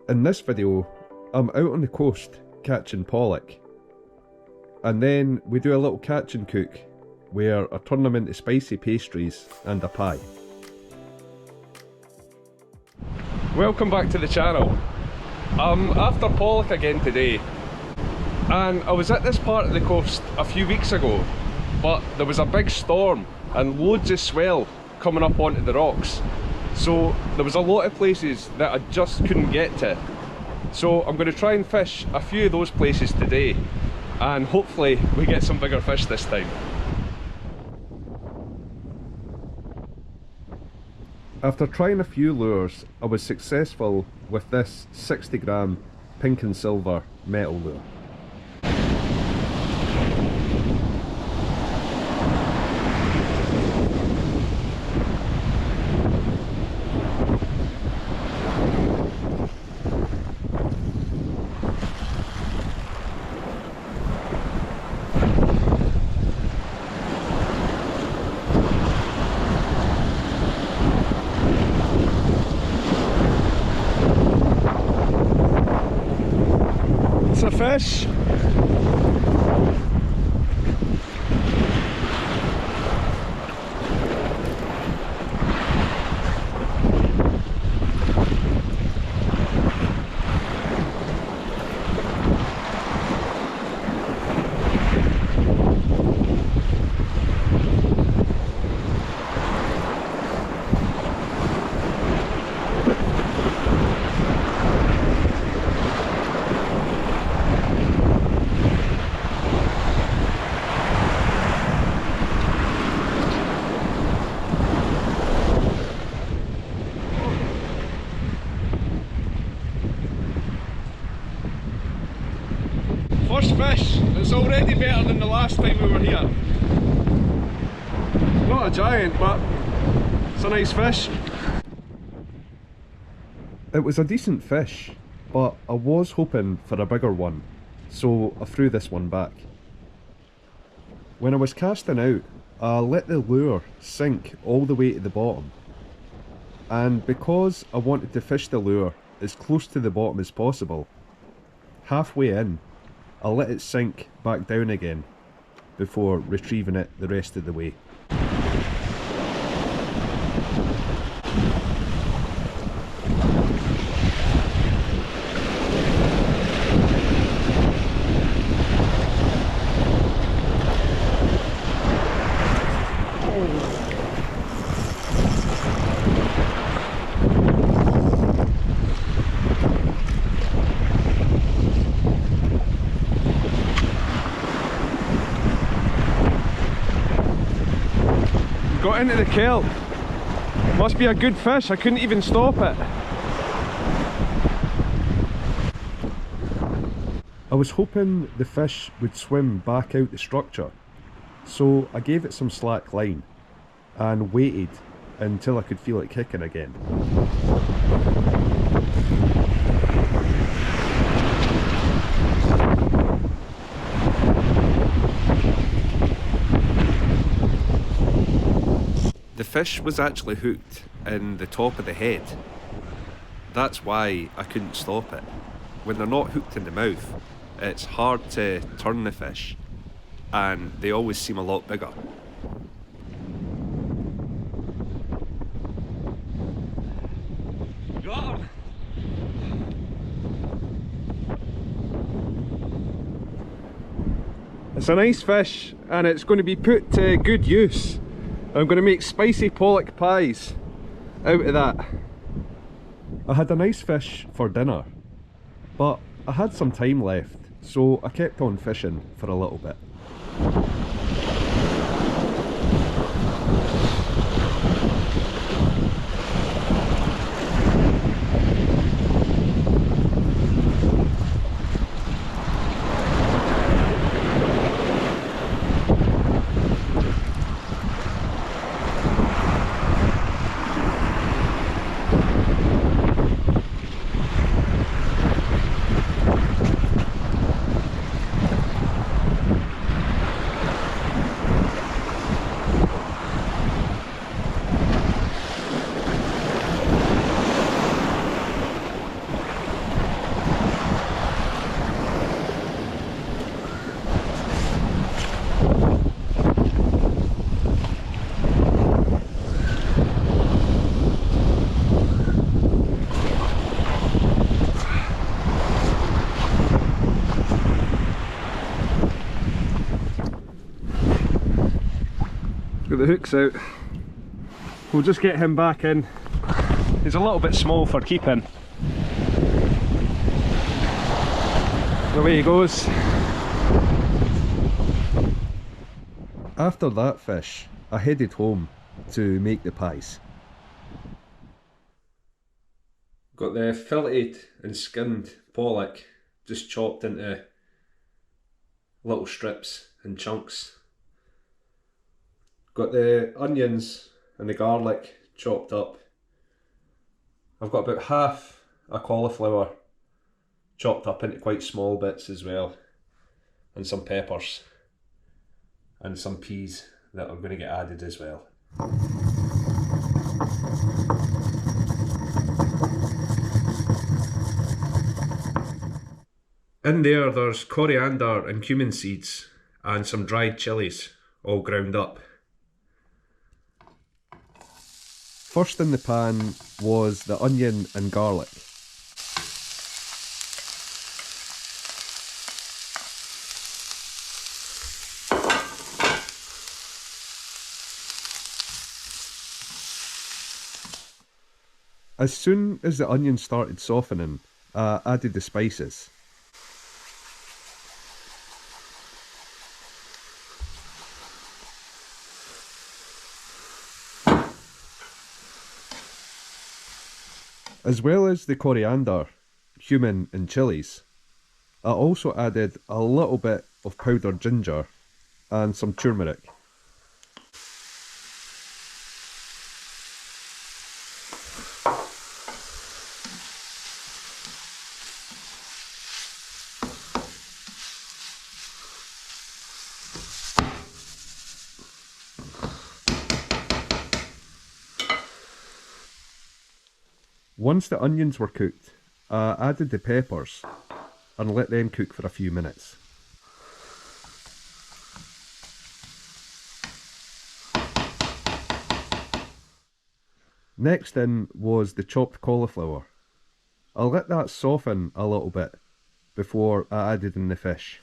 In this video, I'm out on the coast catching pollock, and then we do a little catch and cook where I turn them into spicy pastries and a pie. Welcome back to the channel. I'm after pollock again today, and I was at this part of the coast a few weeks ago, but there was a big storm and loads of swell coming up onto the rocks, so there was a lot of places that I just couldn't get to. So I'm going to try and fish a few of those places today, and hopefully we get some bigger fish this time. After trying a few lures, I was successful with this 60-gram pink and silver metal lure. It's a fish. First fish. It's already better than the last time we were here. Not a giant, but it's a nice fish. It was a decent fish, but I was hoping for a bigger one, so I threw this one back. When I was casting out, I let the lure sink all the way to the bottom, and because I wanted to fish the lure as close to the bottom as possible, halfway in I'll let it sink back down again before retrieving it the rest of the way. Got into the kelp. Must be a good fish, I couldn't even stop it. I was hoping the fish would swim back out the structure, so I gave it some slack line and waited until I could feel it kicking again. The fish was actually hooked in the top of the head. That's why I couldn't stop it. When they're not hooked in the mouth, it's hard to turn the fish, and they always seem a lot bigger. Got him! It's a nice fish, and it's going to be put to good use. I'm going to make spicy pollock pies out of that. I had a nice fish for dinner, but I had some time left, so I kept on fishing for a little bit. Got the hooks out. We'll just get him back in. He's a little bit small for keeping. Away he goes. After that fish, I headed home to make the pies. Got the filleted and skinned pollock just chopped into little strips and chunks. Got the onions and the garlic chopped up. I've got about half a cauliflower chopped up into quite small bits as well, and some peppers and some peas that are going to get added as well. In there's coriander and cumin seeds and some dried chilies all ground up. First in the pan was the onion and garlic. As soon as the onion started softening, I added the spices. As well as the coriander, cumin and chilies, I also added a little bit of powdered ginger and some turmeric. Once the onions were cooked, I added the peppers and let them cook for a few minutes. Next in was the chopped cauliflower. I let that soften a little bit before I added in the fish.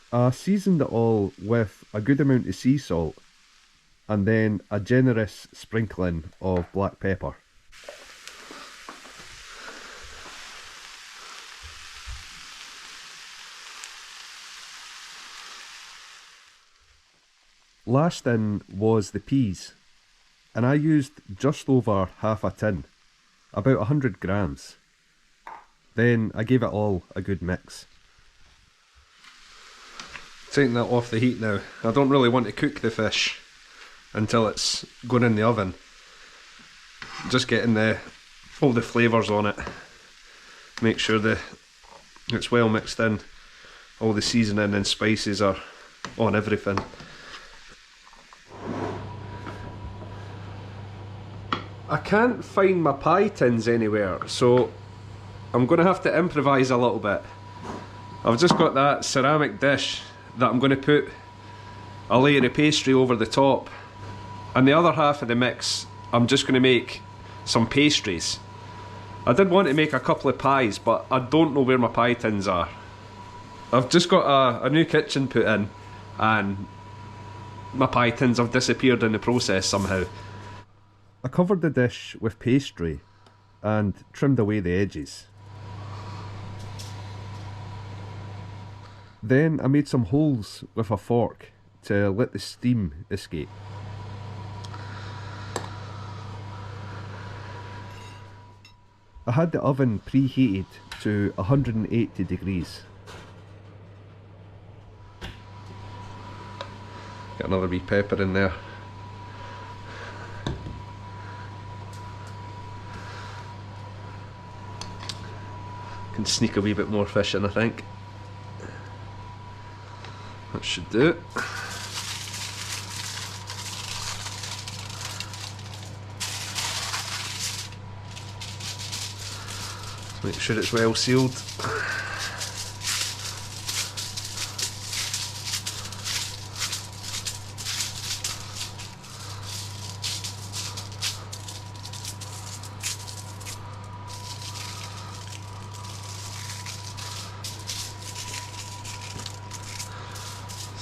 I seasoned it all with a good amount of sea salt and then a generous sprinkling of black pepper. Last in was the peas, and I used just over half a tin, about 100 grams. Then I gave it all a good mix. Taking that off the heat now. I don't really want to cook the fish until it's going in the oven. Just getting all the flavours on it. Make sure it's well mixed in. All the seasoning and spices are on everything. I can't find my pie tins anywhere, so I'm going to have to improvise a little bit. I've just got that ceramic dish that I'm going to put a layer of pastry over the top, and the other half of the mix I'm just going to make some pastries. I did want to make a couple of pies, but I don't know where my pie tins are. I've just got a new kitchen put in and my pie tins have disappeared in the process somehow. I covered the dish with pastry and trimmed away the edges. Then I made some holes with a fork to let the steam escape. I had the oven preheated to 180 degrees. Get another wee pepper in there. Can sneak a wee bit more fish in, I think. That should do it. Make sure it's well sealed.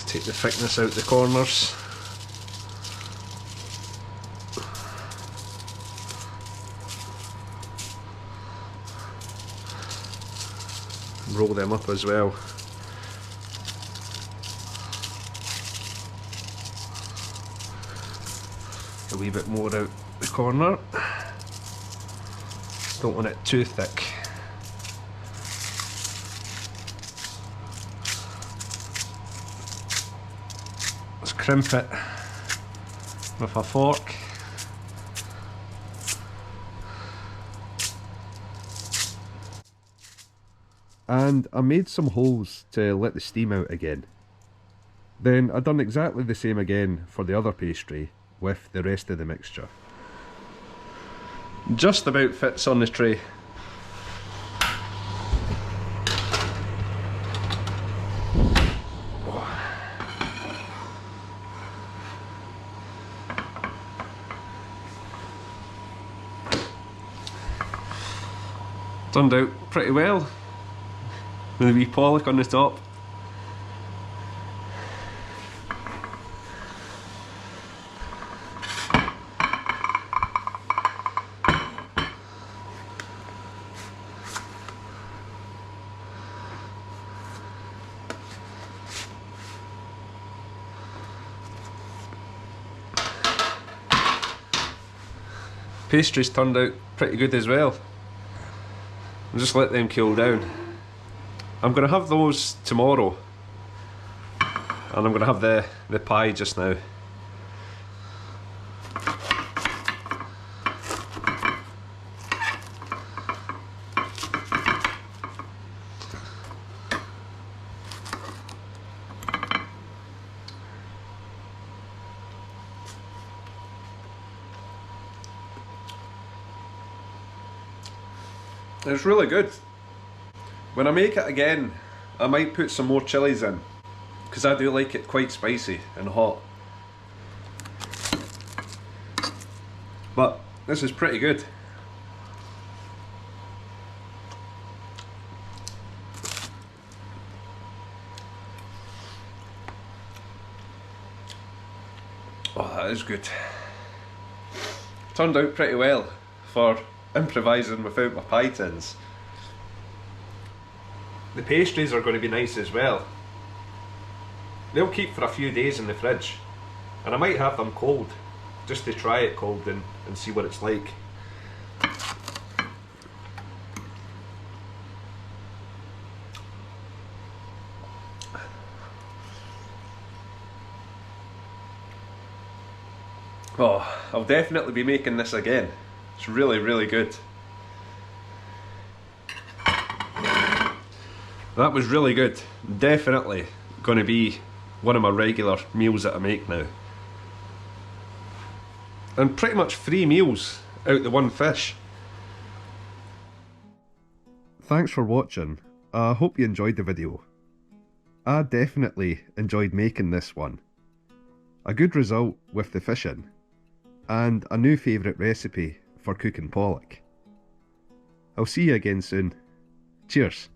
Take the thickness out the corners. Roll them up as well. A wee bit more out the corner. Don't want it too thick. Let's crimp it with a fork. And I made some holes to let the steam out again. Then I done exactly the same again for the other pastry with the rest of the mixture. Just about fits on the tray. Turned out pretty well. With a wee Pollock on the top. Pastries turned out pretty good as well. I'll just let them cool down. I'm going to have those tomorrow, and I'm going to have the pie just now. It's really good. When I make it again, I might put some more chilies in, because I do like it quite spicy and hot. But this is pretty good. Oh, that is good. Turned out pretty well for improvising without my pie tins. The pastries are going to be nice as well. They'll keep for a few days in the fridge, and I might have them cold just to try it cold and see what it's like. Oh, I'll definitely be making this again. It's really, really good. That was really good. Definitely going to be one of my regular meals that I make now. And pretty much 3 meals out the one fish. Thanks for watching. I hope you enjoyed the video. I definitely enjoyed making this one. A good result with the fishing, and a new favourite recipe for cooking pollock. I'll see you again soon. Cheers.